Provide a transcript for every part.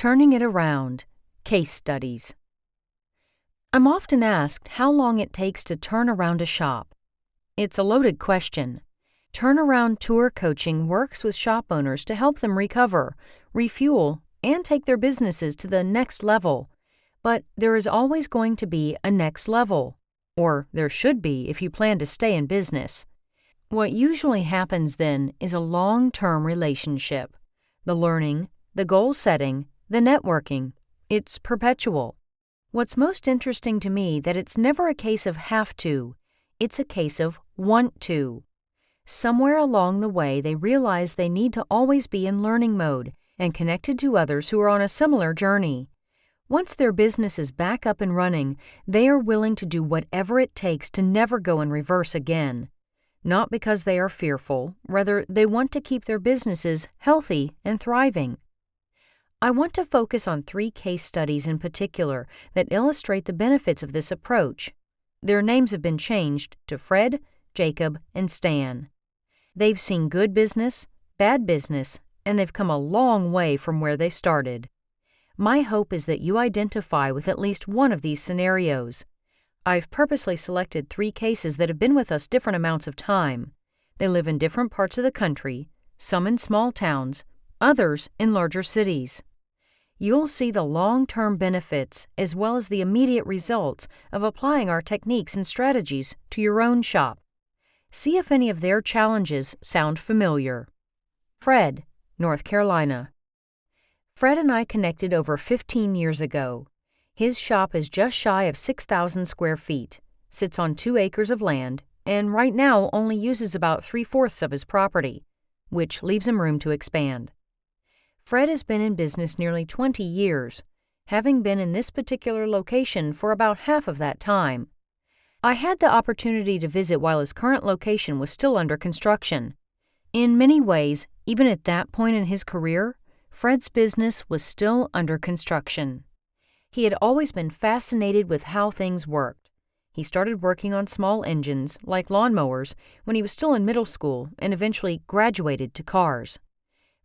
Turning it around. Case studies. I'm often asked how long it takes to turn around a shop. It's a loaded question. Turnaround tour coaching works with shop owners to help them recover, refuel, and take their businesses to the next level. But there is always going to be a next level. Or there should be if you plan to stay in business. What usually happens then is a long-term relationship. The learning, the goal setting, the networking. It's perpetual. What's most interesting to me that it's never a case of have to. It's a case of want to. Somewhere along the way they realize they need to always be in learning mode and connected to others who are on a similar journey. Once their business is back up and running, they are willing to do whatever it takes to never go in reverse again. Not because they are fearful, rather they want to keep their businesses healthy and thriving. I want to focus on 3 case studies in particular that illustrate the benefits of this approach. Their names have been changed to Fred, Jacob, and Stan. They've seen good business, bad business, and they've come a long way from where they started. My hope is that you identify with at least one of these scenarios. I've purposely selected 3 cases that have been with us different amounts of time. They live in different parts of the country, some in small towns, others in larger cities. You'll see the long-term benefits as well as the immediate results of applying our techniques and strategies to your own shop. See if any of their challenges sound familiar. Fred, North Carolina. Fred and I connected over 15 years ago. His shop is just shy of 6,000 square feet, sits on 2 acres of land, and right now only uses about 3/4 of his property, which leaves him room to expand. Fred has been in business nearly 20 years, having been in this particular location for about half of that time. I had the opportunity to visit while his current location was still under construction. In many ways, even at that point in his career, Fred's business was still under construction. He had always been fascinated with how things worked. He started working on small engines, like lawnmowers, when he was still in middle school and eventually graduated to cars.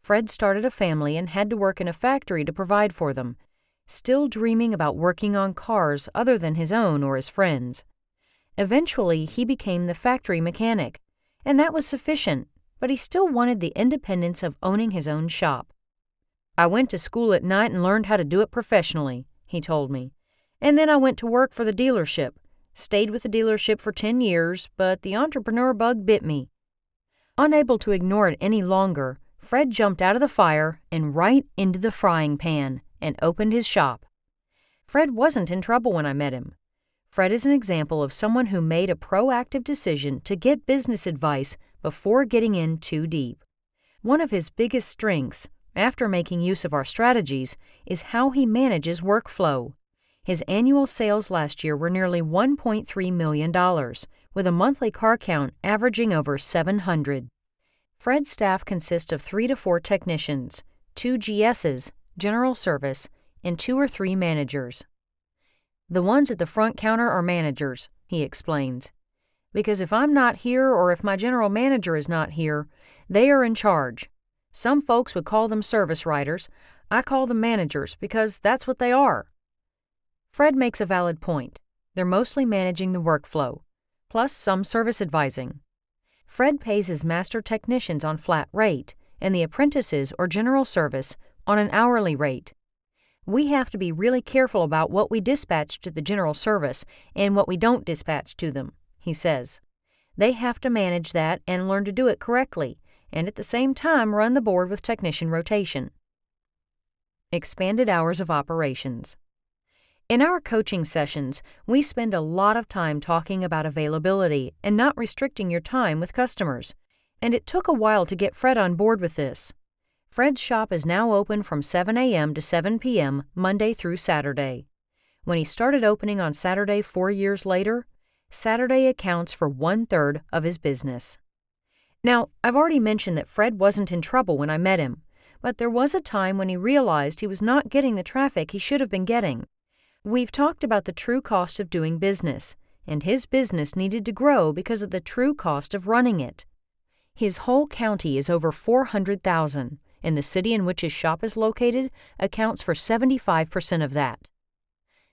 Fred started a family and had to work in a factory to provide for them, still dreaming about working on cars other than his own or his friends. Eventually, he became the factory mechanic, and that was sufficient, but he still wanted the independence of owning his own shop. "I went to school at night and learned how to do it professionally," he told me. "And then I went to work for the dealership, stayed with the dealership for 10 years, but the entrepreneur bug bit me." Unable to ignore it any longer, Fred jumped out of the fire and right into the frying pan and opened his shop. Fred wasn't in trouble when I met him. Fred is an example of someone who made a proactive decision to get business advice before getting in too deep. One of his biggest strengths, after making use of our strategies, is how he manages workflow. His annual sales last year were nearly $1.3 million, with a monthly car count averaging over 700. Fred's staff consists of 3 to 4 technicians, 2 GSs, general service, and 2 or 3 managers. "The ones at the front counter are managers," he explains. "Because if I'm not here or if my general manager is not here, they are in charge. Some folks would call them service writers. I call them managers because that's what they are." Fred makes a valid point. They're mostly managing the workflow, plus some service advising. Fred pays his master technicians on flat rate and the apprentices or general service on an hourly rate. We have to be really careful about what we dispatch to the general service and what we don't dispatch to them, he says. They have to manage that and learn to do it correctly, and at the same time run the board with technician rotation. Expanded hours of operations. In our coaching sessions, we spend a lot of time talking about availability and not restricting your time with customers, and it took a while to get Fred on board with this. Fred's shop is now open from 7 a.m. to 7 p.m. Monday through Saturday. When he started opening on Saturday 4 years later, Saturday accounts for 1/3 of his business. Now, I've already mentioned that Fred wasn't in trouble when I met him, but there was a time when he realized he was not getting the traffic he should have been getting. We've talked about the true cost of doing business, and his business needed to grow because of the true cost of running it. His whole county is over 400,000, and the city in which his shop is located accounts for 75% of that.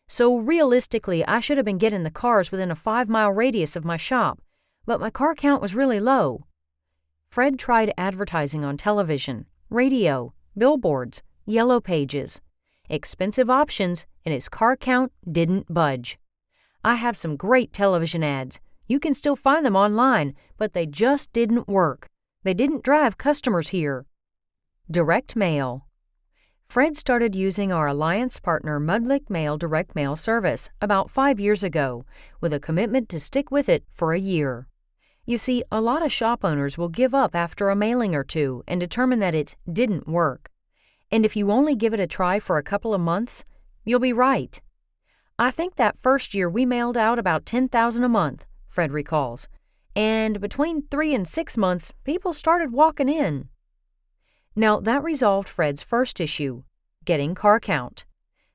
So realistically, I should have been getting the cars within a 5-mile radius of my shop, but my car count was really low. Fred tried advertising on television, radio, billboards, yellow pages, expensive options, and his car count didn't budge. I have some great television ads. You can still find them online, but they just didn't work. They didn't drive customers here. Direct mail. Fred started using our alliance partner Mudlick Mail direct mail service about 5 years ago, with a commitment to stick with it for a year. You see, a lot of shop owners will give up after a mailing or two and determine that it didn't work. And if you only give it a try for a couple of months, you'll be right. I think that first year we mailed out about 10,000 a month, Fred recalls, and between 3 and 6 months, people started walking in. Now, that resolved Fred's first issue, getting car count.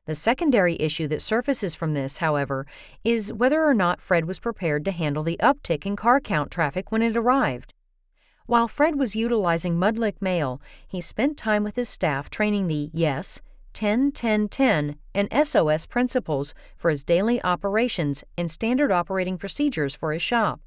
The secondary issue that surfaces from this, however, is whether or not Fred was prepared to handle the uptick in car count traffic when it arrived. While Fred was utilizing Mudlick Mail, he spent time with his staff training the YES, 10-10-10, and SOS principles for his daily operations and standard operating procedures for his shop.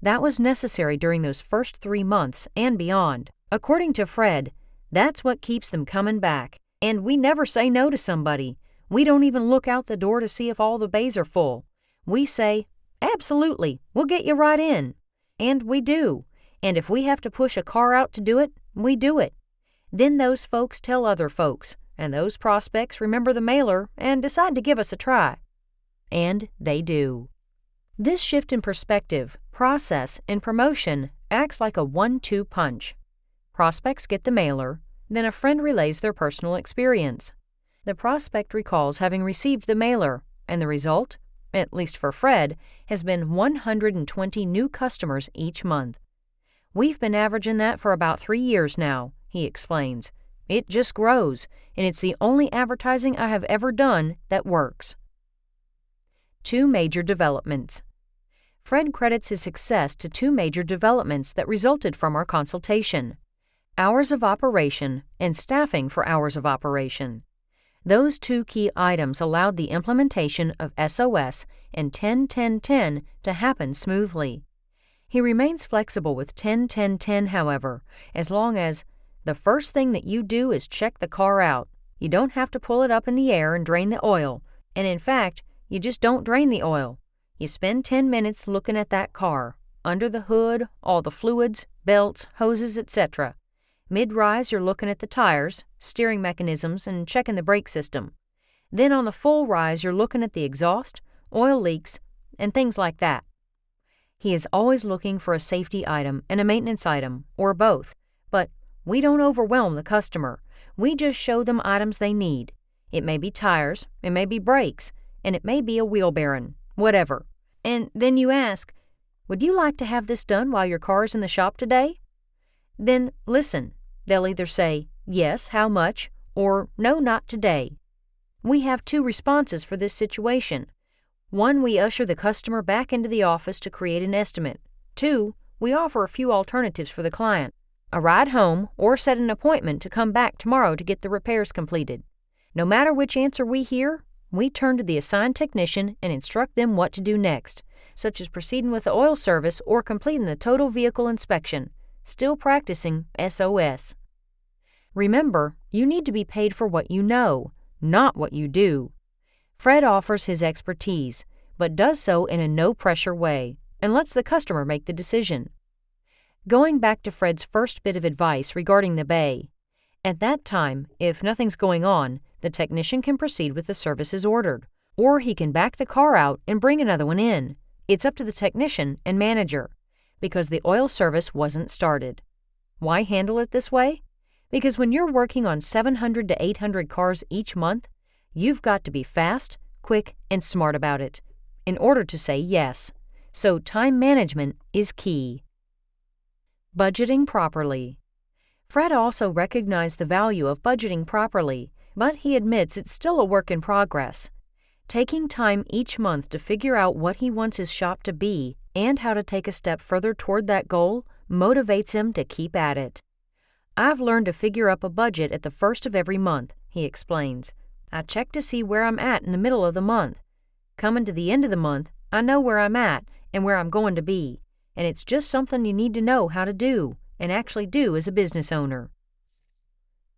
That was necessary during those first 3 months and beyond. According to Fred, that's what keeps them coming back. And we never say no to somebody. We don't even look out the door to see if all the bays are full. We say, absolutely, we'll get you right in. And we do. And if we have to push a car out to do it, we do it. Then those folks tell other folks, and those prospects remember the mailer and decide to give us a try. And they do. This shift in perspective, process, and promotion acts like a 1-2 punch. Prospects get the mailer, then a friend relays their personal experience. The prospect recalls having received the mailer, and the result, at least for Fred, has been 120 new customers each month. We've been averaging that for about 3 years now, he explains. It just grows, and it's the only advertising I have ever done that works. 2 major developments. Fred credits his success to 2 major developments that resulted from our consultation: hours of operation and staffing for hours of operation. Those 2 key items allowed the implementation of SOS and 10-10-10 to happen smoothly. He remains flexible with 10-10-10, however, as long as the first thing that you do is check the car out. You don't have to pull it up in the air and drain the oil, and in fact, you just don't drain the oil. You spend 10 minutes looking at that car, under the hood, all the fluids, belts, hoses, etc. Mid-rise, you're looking at the tires, steering mechanisms, and checking the brake system. Then on the full rise, you're looking at the exhaust, oil leaks, and things like that. He is always looking for a safety item and a maintenance item, or both, but we don't overwhelm the customer. We just show them items they need. It may be tires, it may be brakes, and it may be a wheel bearing, whatever. And then you ask, would you like to have this done while your car is in the shop today? Then listen. They'll either say, yes, how much, or no, not today. We have 2 responses for this situation. 1, we usher the customer back into the office to create an estimate. 2, we offer a few alternatives for the client: a ride home or set an appointment to come back tomorrow to get the repairs completed. No matter which answer we hear, we turn to the assigned technician and instruct them what to do next, such as proceeding with the oil service or completing the total vehicle inspection, still practicing SOS. Remember, you need to be paid for what you know, not what you do. Fred offers his expertise, but does so in a no-pressure way and lets the customer make the decision. Going back to Fred's first bit of advice regarding the bay, at that time, if nothing's going on, the technician can proceed with the services ordered, or he can back the car out and bring another one in. It's up to the technician and manager, because the oil service wasn't started. Why handle it this way? Because when you're working on 700 to 800 cars each month, you've got to be fast, quick, and smart about it in order to say yes. So time management is key. Budgeting properly. Fred also recognized the value of budgeting properly, but he admits it's still a work in progress. Taking time each month to figure out what he wants his shop to be and how to take a step further toward that goal motivates him to keep at it. I've learned to figure up a budget at the first of every month, he explains. I check to see where I'm at in the middle of the month. Coming to the end of the month, I know where I'm at and where I'm going to be, and it's just something you need to know how to do and actually do as a business owner.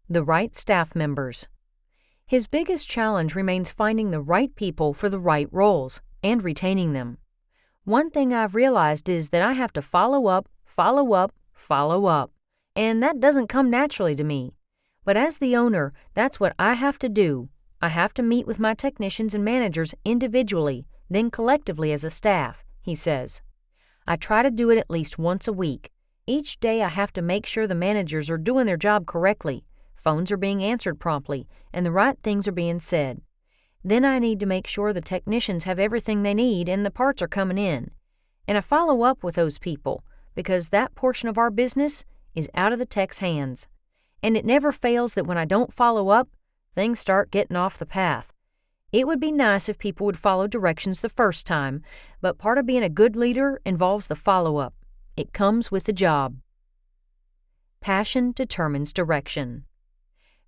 The right staff members. His biggest challenge remains finding the right people for the right roles and retaining them. One thing I've realized is that I have to follow up, and that doesn't come naturally to me. But as the owner, that's what I have to do. I have to meet with my technicians and managers individually, then collectively as a staff, he says. I try to do it at least once a week. Each day I have to make sure the managers are doing their job correctly, phones are being answered promptly, and the right things are being said. Then I need to make sure the technicians have everything they need and the parts are coming in. And I follow up with those people because that portion of our business is out of the tech's hands. And it never fails that when I don't follow up, things start getting off the path. It would be nice if people would follow directions the first time, but part of being a good leader involves the follow-up. It comes with the job. Passion determines direction.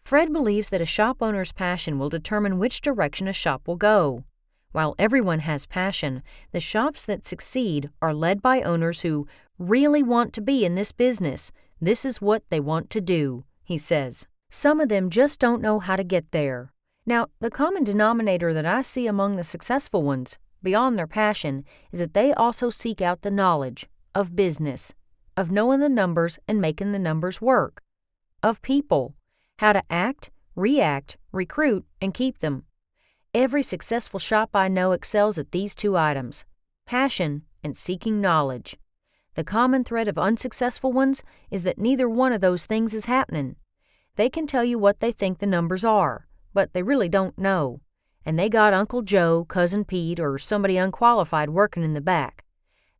Fred believes that a shop owner's passion will determine which direction a shop will go. While everyone has passion, the shops that succeed are led by owners who really want to be in this business. This is what they want to do, he says. Some of them just don't know how to get there. Now, the common denominator that I see among the successful ones, beyond their passion, is that they also seek out the knowledge of business, of knowing the numbers and making the numbers work, of people, how to act, react, recruit, and keep them. Every successful shop I know excels at these two items, passion and seeking knowledge. The common thread of unsuccessful ones is that neither one of those things is happening. They can tell you what they think the numbers are, but they really don't know. And they got Uncle Joe, Cousin Pete, or somebody unqualified working in the back.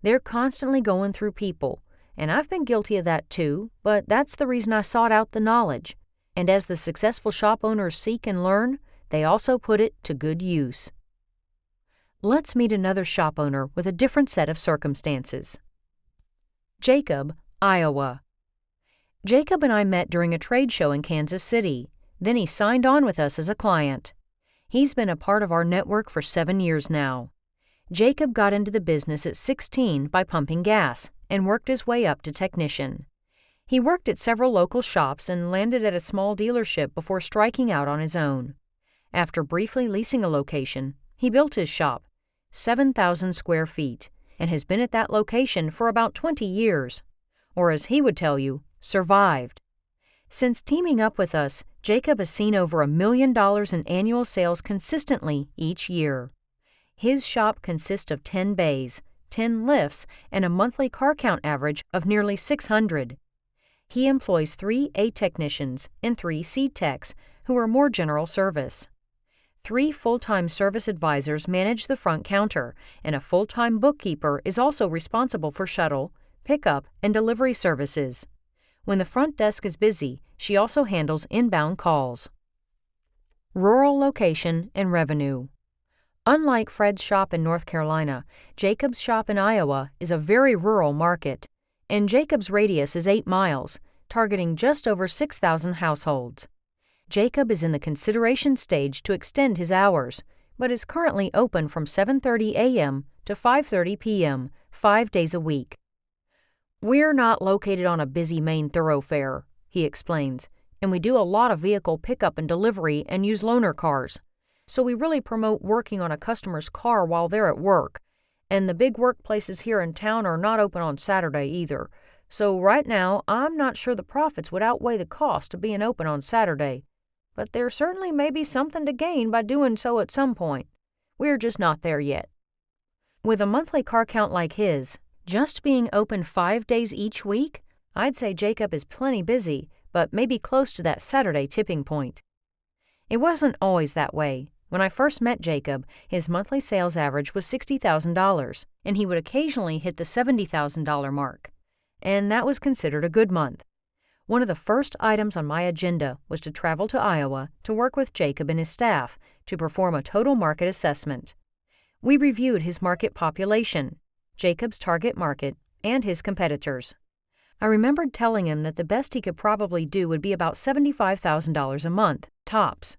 They're constantly going through people, and I've been guilty of that too, but that's the reason I sought out the knowledge. And as the successful shop owners seek and learn, they also put it to good use. Let's meet another shop owner with a different set of circumstances. Jacob, Iowa. Jacob and I met during a trade show in Kansas City. Then he signed on with us as a client. He's been a part of our network for 7 years now. Jacob got into the business at 16 by pumping gas and worked his way up to technician. He worked at several local shops and landed at a small dealership before striking out on his own. After briefly leasing a location, he built his shop, 7,000 square feet, and has been at that location for about 20 years. Or as he would tell you, survived. Since teaming up with us, Jacob has seen over $1 million in annual sales consistently each year. His shop consists of 10 bays, 10 lifts, and a monthly car count average of nearly 600. He employs 3 A technicians and 3 C techs, who are more general service. 3 full-time service advisors manage the front counter, and a full-time bookkeeper is also responsible for shuttle, pickup, and delivery services. When the front desk is busy, she also handles inbound calls. Rural location and revenue. Unlike Fred's shop in North Carolina, Jacob's shop in Iowa is a very rural market, and Jacob's radius is 8 miles, targeting just over 6,000 households. Jacob is in the consideration stage to extend his hours, but is currently open from 7:30 a.m. to 5:30 p.m., 5 days a week. We're not located on a busy main thoroughfare, he explains, and we do a lot of vehicle pickup and delivery and use loaner cars. So we really promote working on a customer's car while they're at work. And the big workplaces here in town are not open on Saturday either. So right now, I'm not sure the profits would outweigh the cost of being open on Saturday. But there certainly may be something to gain by doing so at some point. We're just not there yet. With a monthly car count like his, just being open 5 days each week, I'd say Jacob is plenty busy, but maybe close to that Saturday tipping point. It wasn't always that way. When I first met Jacob, his monthly sales average was $60,000, and he would occasionally hit the $70,000 mark. And that was considered a good month. One of the first items on my agenda was to travel to Iowa to work with Jacob and his staff to perform a total market assessment. We reviewed his market population, Jacob's target market, and his competitors. I remembered telling him that the best he could probably do would be about $75,000 a month, tops.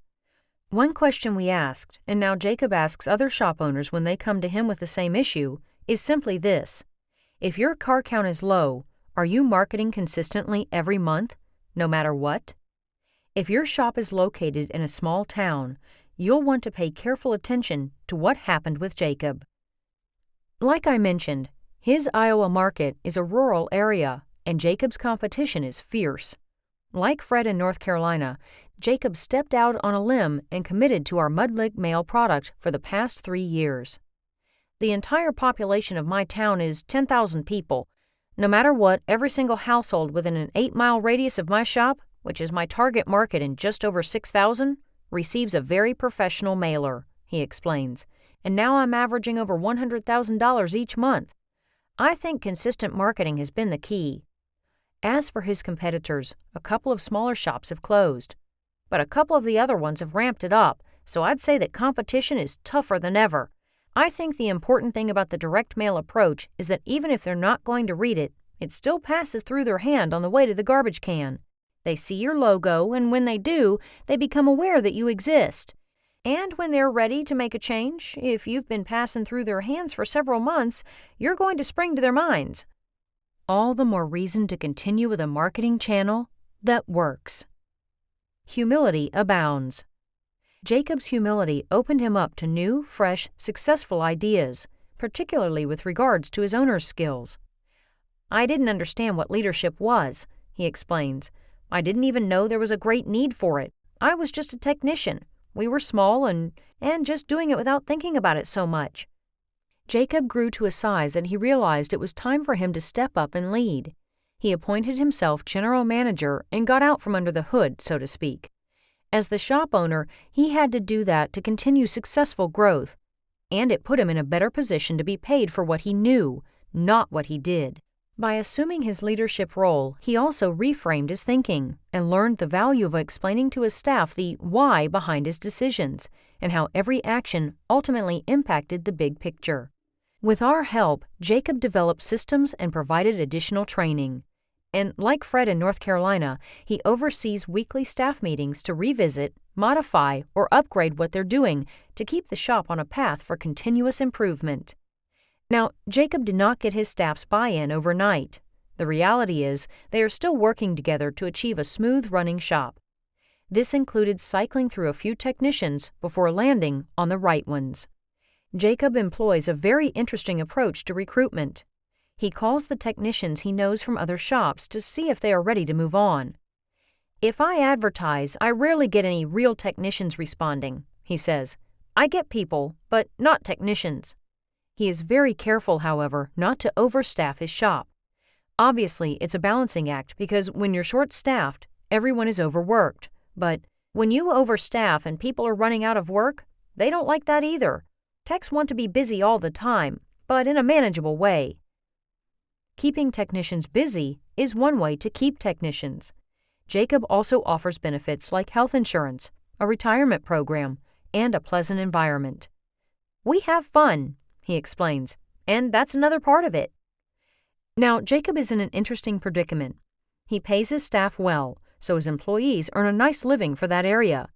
One question we asked, and now Jacob asks other shop owners when they come to him with the same issue, is simply this: if your car count is low, are you marketing consistently every month, no matter what? If your shop is located in a small town, you'll want to pay careful attention to what happened with Jacob. Like I mentioned, his Iowa market is a rural area, and Jacob's competition is fierce. Like Fred in North Carolina, Jacob stepped out on a limb and committed to our Mudlick mail product for the past 3 years. The entire population of my town is 10,000 people. No matter what, every single household within an 8-mile radius of my shop, which is my target market in just over 6,000, receives a very professional mailer, he explains, and now I'm averaging over $100,000 each month. I think consistent marketing has been the key. As for his competitors, a couple of smaller shops have closed, but a couple of the other ones have ramped it up, so I'd say that competition is tougher than ever. I think the important thing about the direct mail approach is that even if they're not going to read it, it still passes through their hand on the way to the garbage can. They see your logo, and when they do, they become aware that you exist. And when they're ready to make a change, if you've been passing through their hands for several months, you're going to spring to their minds. All the more reason to continue with a marketing channel that works. Humility abounds. Jacob's humility opened him up to new, fresh, successful ideas, particularly with regards to his owner's skills. I didn't understand what leadership was, he explains. I didn't even know there was a great need for it. I was just a technician. We were small and just doing it without thinking about it so much. Jacob grew to a size that he realized it was time for him to step up and lead. He appointed himself general manager and got out from under the hood, so to speak. As the shop owner, he had to do that to continue successful growth, and it put him in a better position to be paid for what he knew, not what he did. By assuming his leadership role, he also reframed his thinking and learned the value of explaining to his staff the why behind his decisions and how every action ultimately impacted the big picture. With our help, Jacob developed systems and provided additional training. And like Fred in North Carolina, he oversees weekly staff meetings to revisit, modify, or upgrade what they're doing to keep the shop on a path for continuous improvement. Now, Jacob did not get his staff's buy-in overnight. The reality is, they are still working together to achieve a smooth-running shop. This included cycling through a few technicians before landing on the right ones. Jacob employs a very interesting approach to recruitment. He calls the technicians he knows from other shops to see if they are ready to move on. If I advertise, I rarely get any real technicians responding, he says. I get people, but not technicians. He is very careful, however, not to overstaff his shop. Obviously, it's a balancing act because when you're short-staffed, everyone is overworked. But when you overstaff and people are running out of work, they don't like that either. Techs want to be busy all the time, but in a manageable way. Keeping technicians busy is one way to keep technicians. Jacob also offers benefits like health insurance, a retirement program, and a pleasant environment. We have fun, he explains, and that's another part of it. Now, Jacob is in an interesting predicament. He pays his staff well, so his employees earn a nice living for that area.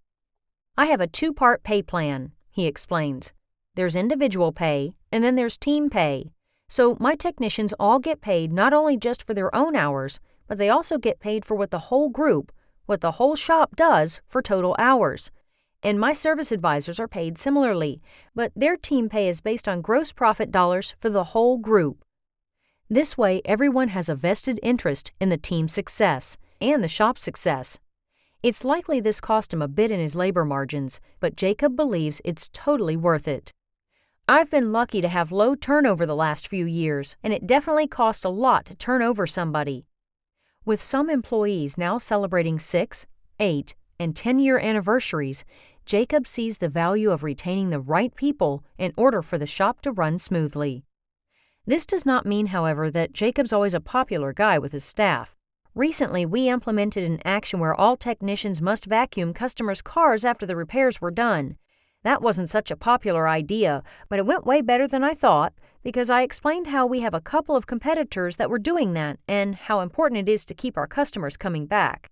I have a 2-part pay plan, he explains. There's individual pay, and then there's team pay. So my technicians all get paid not only just for their own hours, but they also get paid for what the whole group, what the whole shop does for total hours. And my service advisors are paid similarly, but their team pay is based on gross profit dollars for the whole group. This way, everyone has a vested interest in the team's success and the shop's success. It's likely this cost him a bit in his labor margins, but Jacob believes it's totally worth it. I've been lucky to have low turnover the last few years, and it definitely costs a lot to turn over somebody. With some employees now celebrating 6, 8, and 10-year anniversaries, Jacob sees the value of retaining the right people in order for the shop to run smoothly. This does not mean, however, that Jacob's always a popular guy with his staff. Recently, we implemented an action where all technicians must vacuum customers' cars after the repairs were done. That wasn't such a popular idea, but it went way better than I thought because I explained how we have a couple of competitors that were doing that and how important it is to keep our customers coming back.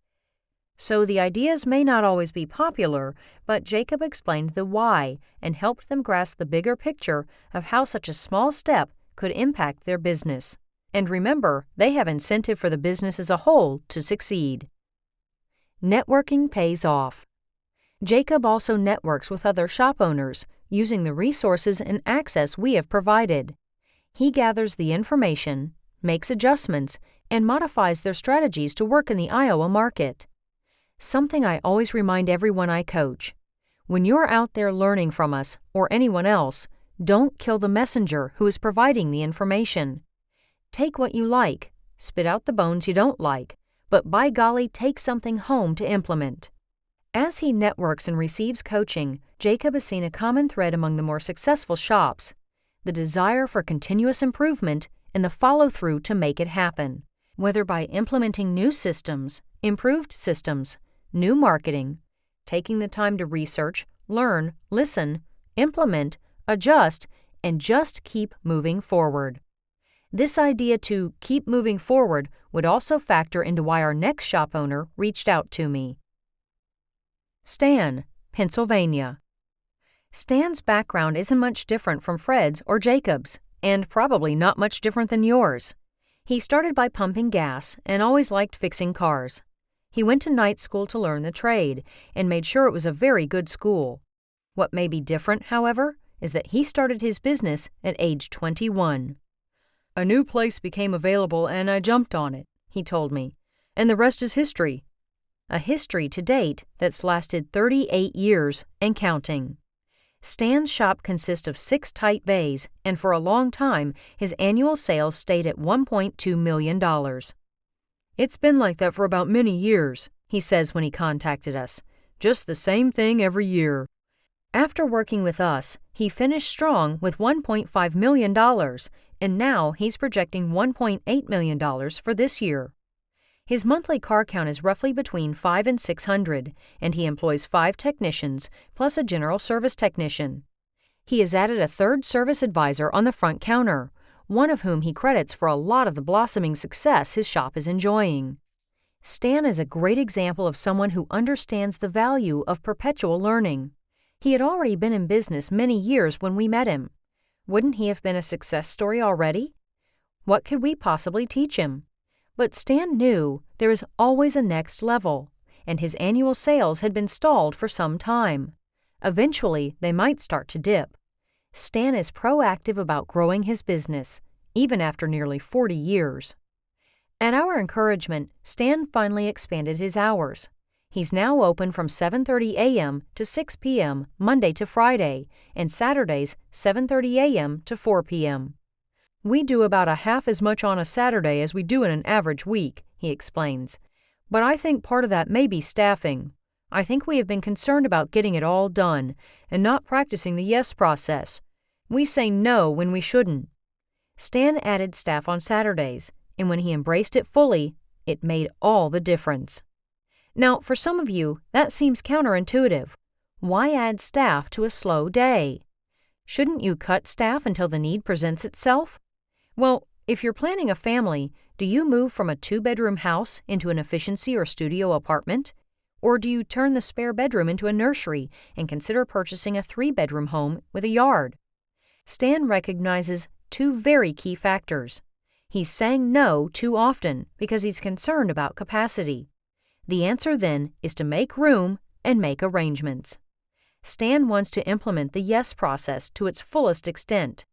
So the ideas may not always be popular, but Jacob explained the why and helped them grasp the bigger picture of how such a small step could impact their business. And remember, they have incentive for the business as a whole to succeed. Networking pays off. Jacob also networks with other shop owners, using the resources and access we have provided. He gathers the information, makes adjustments, and modifies their strategies to work in the Iowa market. Something I always remind everyone I coach: when you're out there learning from us or anyone else, don't kill the messenger who is providing the information. Take what you like, spit out the bones you don't like, but by golly, take something home to implement. As he networks and receives coaching, Jacob has seen a common thread among the more successful shops: the desire for continuous improvement and the follow-through to make it happen, whether by implementing new systems, improved systems, new marketing, taking the time to research, learn, listen, implement, adjust, and just keep moving forward. This idea to keep moving forward would also factor into why our next shop owner reached out to me. Stan, Pennsylvania. Stan's background isn't much different from Fred's or Jacob's, and probably not much different than yours. He started by pumping gas and always liked fixing cars. He went to night school to learn the trade and made sure it was a very good school. What may be different, however, is that he started his business at age 21. "A new place became available and I jumped on it," he told me, "and the rest is history." A history to date that's lasted 38 years and counting. Stan's shop consists of 6 tight bays, and for a long time, his annual sales stayed at $1.2 million. "It's been like that for about many years," he says when he contacted us. "Just the same thing every year." After working with us, he finished strong with $1.5 million, and now he's projecting $1.8 million for this year. His monthly car count is roughly between 500 and 600, and he employs 5 technicians plus a general service technician. He has added a 3rd service advisor on the front counter, one of whom he credits for a lot of the blossoming success his shop is enjoying. Stan is a great example of someone who understands the value of perpetual learning. He had already been in business many years when we met him. Wouldn't he have been a success story already? What could we possibly teach him? But Stan knew there is always a next level, and his annual sales had been stalled for some time. Eventually, they might start to dip. Stan is proactive about growing his business, even after nearly 40 years. At our encouragement, Stan finally expanded his hours. He's now open from 7:30 a.m. to 6 p.m. Monday to Friday, and Saturdays 7:30 a.m. to 4 p.m. "We do about a half as much on a Saturday as we do in an average week," he explains. "But I think part of that may be staffing. I think we have been concerned about getting it all done and not practicing the yes process. We say no when we shouldn't." Stan added staff on Saturdays, and when he embraced it fully, it made all the difference. Now, for some of you, that seems counterintuitive. Why add staff to a slow day? Shouldn't you cut staff until the need presents itself? Well, if you're planning a family, do you move from a 2-bedroom house into an efficiency or studio apartment? Or do you turn the spare bedroom into a nursery and consider purchasing a 3-bedroom home with a yard? Stan recognizes 2 very key factors. He's saying no too often because he's concerned about capacity. The answer then is to make room and make arrangements. Stan wants to implement the yes process to its fullest extent.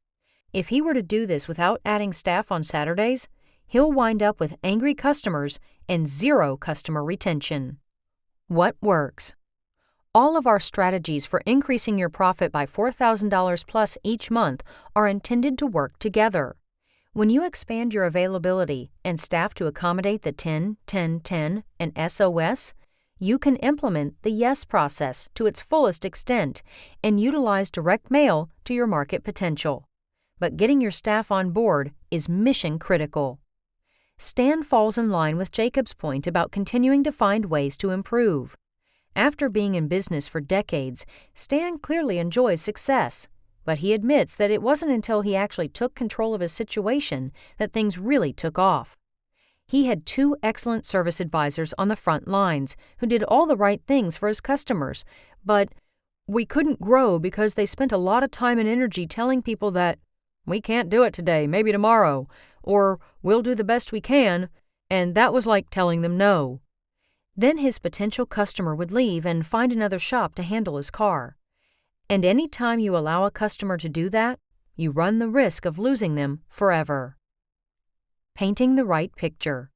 If he were to do this without adding staff on Saturdays, he'll wind up with angry customers and 0 customer retention. What works? All of our strategies for increasing your profit by $4,000 plus each month are intended to work together. When you expand your availability and staff to accommodate the 10, 10, 10 and SOS, you can implement the yes process to its fullest extent and utilize direct mail to your market potential. But getting your staff on board is mission critical. Stan falls in line with Jacob's point about continuing to find ways to improve. After being in business for decades, Stan clearly enjoys success, but he admits that it wasn't until he actually took control of his situation that things really took off. He had 2 excellent service advisors on the front lines who did all the right things for his customers, but we couldn't grow because they spent a lot of time and energy telling people that we can't do it today, maybe tomorrow, or we'll do the best we can, and that was like telling them no. Then his potential customer would leave and find another shop to handle his car. And any time you allow a customer to do that, you run the risk of losing them forever. Painting the right picture.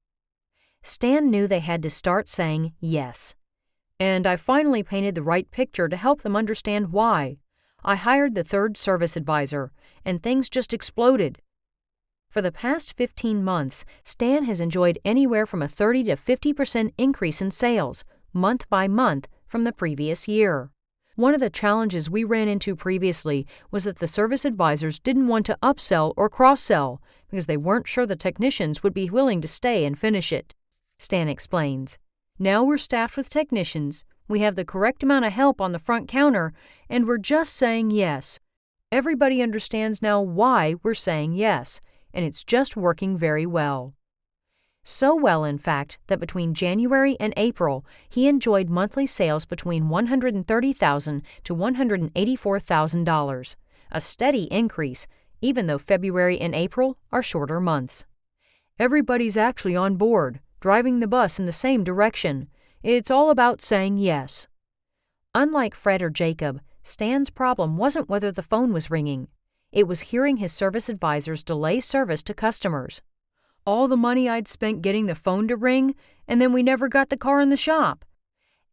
Stan knew they had to start saying yes. And I finally painted the right picture to help them understand why. I hired the 3rd service advisor, and things just exploded. For the past 15 months, Stan has enjoyed anywhere from a 30 to 50% increase in sales, month by month, from the previous year. One of the challenges we ran into previously was that the service advisors didn't want to upsell or cross-sell because they weren't sure the technicians would be willing to stay and finish it. Stan explains. Now we're staffed with technicians, we have the correct amount of help on the front counter, and we're just saying yes. Everybody understands now why we're saying yes, and it's just working very well. So well, in fact, that between January and April, he enjoyed monthly sales between $130,000 to $184,000, a steady increase, even though February and April are shorter months. Everybody's actually on board, driving the bus in the same direction. It's all about saying yes. Unlike Fred or Jacob, Stan's problem wasn't whether the phone was ringing. It was hearing his service advisors delay service to customers. All the money I'd spent getting the phone to ring, and then we never got the car in the shop.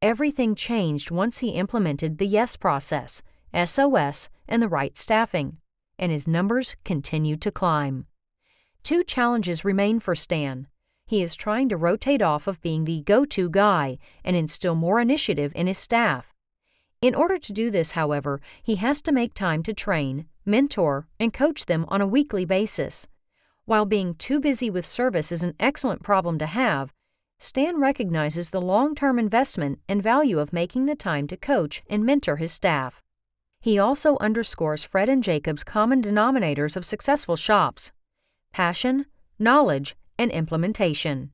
Everything changed once he implemented the YES process, SOS, and the right staffing, and his numbers continued to climb. 2 challenges remain for Stan. He is trying to rotate off of being the go-to guy and instill more initiative in his staff. In order to do this, however, he has to make time to train, mentor, and coach them on a weekly basis. While being too busy with service is an excellent problem to have, Stan recognizes the long-term investment and value of making the time to coach and mentor his staff. He also underscores Fred and Jacob's common denominators of successful shops: passion, knowledge, and implementation.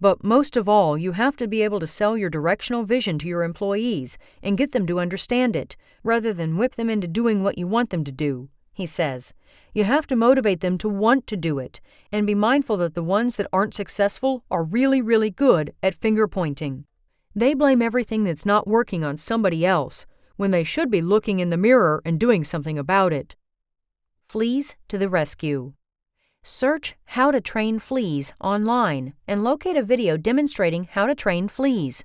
But most of all, you have to be able to sell your directional vision to your employees and get them to understand it, rather than whip them into doing what you want them to do, he says. You have to motivate them to want to do it, and be mindful that the ones that aren't successful are really, really good at finger pointing. They blame everything that's not working on somebody else, when they should be looking in the mirror and doing something about it. Fleas to the rescue. Search How to Train Fleas online and locate a video demonstrating how to train fleas.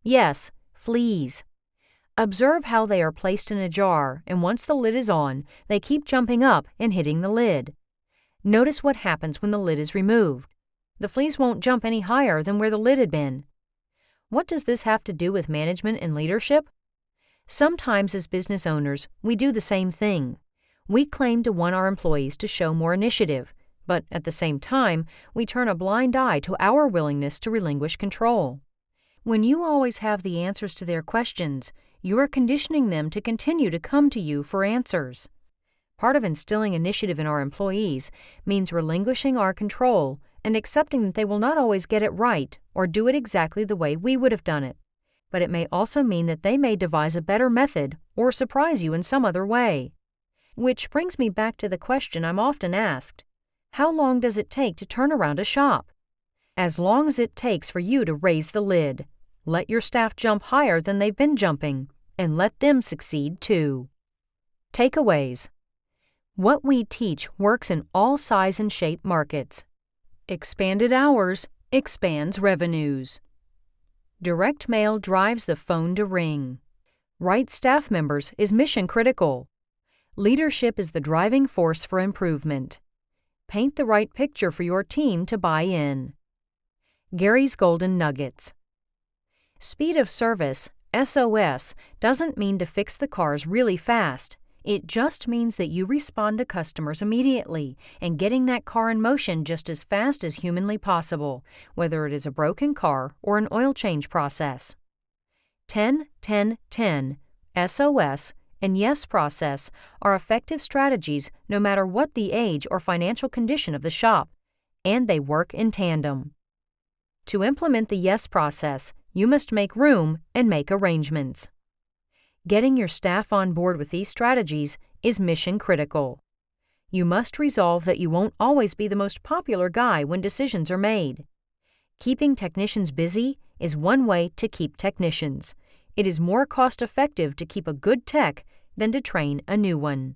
Yes, fleas. Observe how they are placed in a jar, and once the lid is on, they keep jumping up and hitting the lid. Notice what happens when the lid is removed. The fleas won't jump any higher than where the lid had been. What does this have to do with management and leadership? Sometimes as business owners, we do the same thing. We claim to want our employees to show more initiative, but at the same time, we turn a blind eye to our willingness to relinquish control. When you always have the answers to their questions, you are conditioning them to continue to come to you for answers. Part of instilling initiative in our employees means relinquishing our control and accepting that they will not always get it right or do it exactly the way we would have done it. But it may also mean that they may devise a better method or surprise you in some other way. Which brings me back to the question I'm often asked: how long does it take to turn around a shop? As long as it takes for you to raise the lid. Let your staff jump higher than they've been jumping, and let them succeed too. Takeaways. What we teach works in all size and shape markets. Expanded hours expands revenues. Direct mail drives the phone to ring. Right staff members is mission critical. Leadership is the driving force for improvement. Paint the right picture for your team to buy in. Gary's Golden Nuggets. Speed of service, SOS, doesn't mean to fix the cars really fast. It just means that you respond to customers immediately and getting that car in motion just as fast as humanly possible, whether it is a broken car or an oil change process. 10, 10, 10, SOS, and YES process are effective strategies no matter what the age or financial condition of the shop, and they work in tandem. To implement the YES process, you must make room and make arrangements. Getting your staff on board with these strategies is mission critical. You must resolve that you won't always be the most popular guy when decisions are made. Keeping technicians busy is one way to keep technicians. It is more cost-effective to keep a good tech than to train a new one.